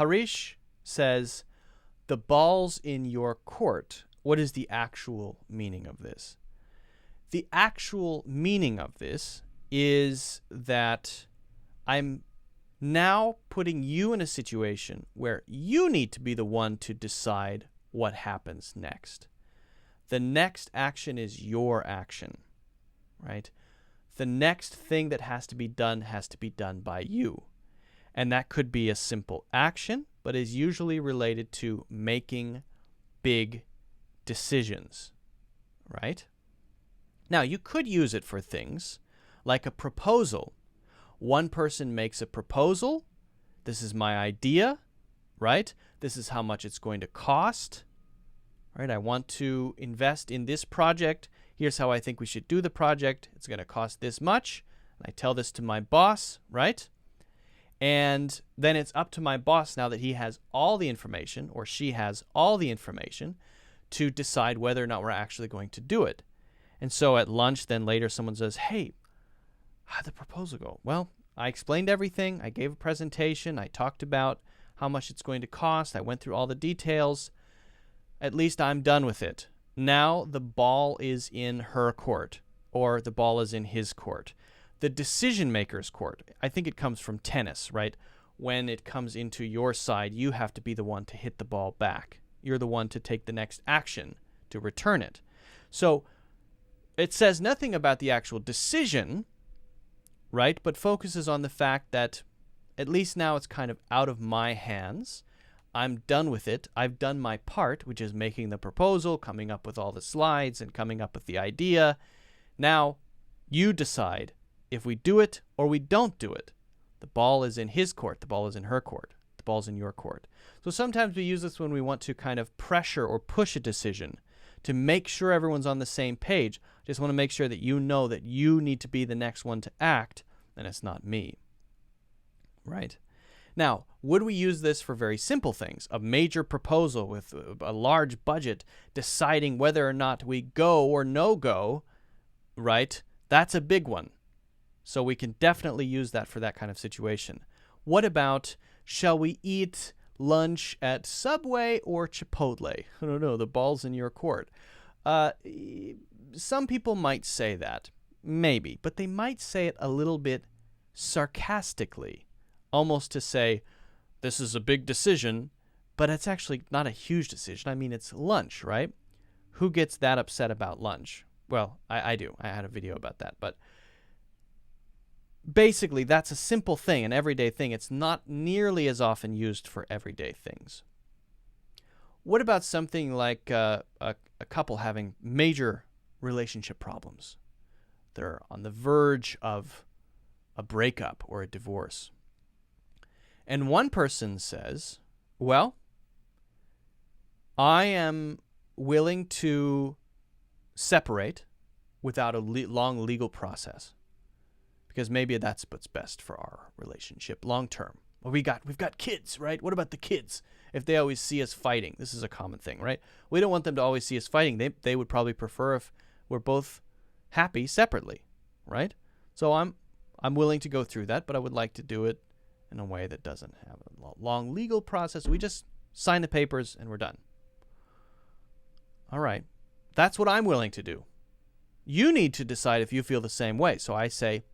Harish says, the ball's in your court. What is the actual meaning of this? The actual meaning of this is that I'm now putting you in a situation where you need to be the one to decide what happens next. The next action is your action, right? The next thing that has to be done by you. And that could be a simple action, but is usually related to making big decisions, right? Now, you could use it for things like a proposal. One person makes a proposal. This is my idea, right? This is how much it's going to cost, right? I want to invest in this project. Here's how I think we should do the project. It's going to cost this much. I tell this to my boss, right? And then it's up to my boss, now that he has all the information, or she has all the information, to decide whether or not we're actually going to do it. And so at lunch, then later someone says, hey, how'd the proposal go? Well, I explained everything. I gave a presentation. I talked about how much it's going to cost. I went through all the details. At least I'm done with it. Now the ball is in her court, or the ball is in his court. The decision maker's court. I think it comes from tennis, right? When it comes into your side, you have to be the one to hit the ball back. You're the one to take the next action to return it. So it says nothing about the actual decision, right? But focuses on the fact that at least now it's kind of out of my hands. I'm done with it. I've done my part, which is making the proposal, coming up with all the slides, and coming up with the idea. Now you decide if we do it or we don't do it. The ball is in his court. The ball is in her court. The ball's in your court. So sometimes we use this when we want to kind of pressure or push a decision to make sure everyone's on the same page. Just want to make sure that you know that you need to be the next one to act, and it's not me. Right? Now, would we use this for very simple things? A major proposal with a large budget, deciding whether or not we go or no go, right? That's a big one. So we can definitely use that for that kind of situation. What about, shall we eat lunch at Subway or Chipotle? I don't know, the ball's in your court. Some people might say that, maybe, but they might say it a little bit sarcastically, almost to say, this is a big decision, but it's actually not a huge decision. I mean, it's lunch, right? Who gets that upset about lunch? Well, I do. I had a video about that, but basically, that's a simple thing, an everyday thing. It's not nearly as often used for everyday things. What about something like a couple having major relationship problems? They're on the verge of a breakup or a divorce. And one person says, well, I am willing to separate without a long legal process, because maybe that's what's best for our relationship long term. Well, we've got kids, right? What about the kids? If they always see us fighting, this is a common thing, right? We don't want them to always see us fighting. They would probably prefer if we're both happy separately, right? So I'm willing to go through that, but I would like to do it in a way that doesn't have a long legal process. We just sign the papers and we're done. All right. That's what I'm willing to do. You need to decide if you feel the same way. So I say,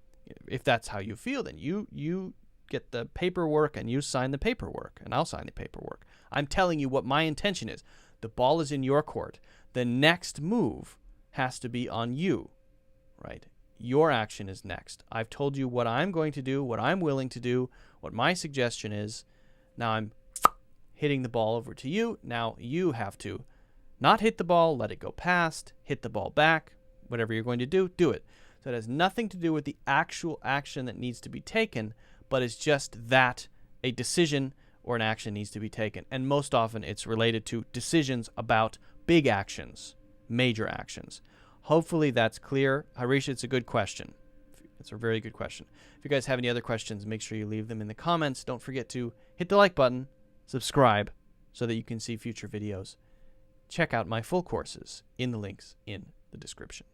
if that's how you feel, then you get the paperwork and you sign the paperwork, and I'll sign the paperwork. I'm telling you what my intention is. The ball is in your court. The next move has to be on you, right? Your action is next. I've told you what I'm going to do, what I'm willing to do, what my suggestion is. Now I'm hitting the ball over to you. Now you have to not hit the ball, let it go past, hit the ball back. Whatever you're going to do, do it. So it has nothing to do with the actual action that needs to be taken, but it's just that a decision or an action needs to be taken. And most often it's related to decisions about big actions, major actions. Hopefully that's clear. Harish, it's a good question. It's a very good question. If you guys have any other questions, make sure you leave them in the comments. Don't forget to hit the like button, subscribe, so that you can see future videos. Check out my full courses in the links in the description.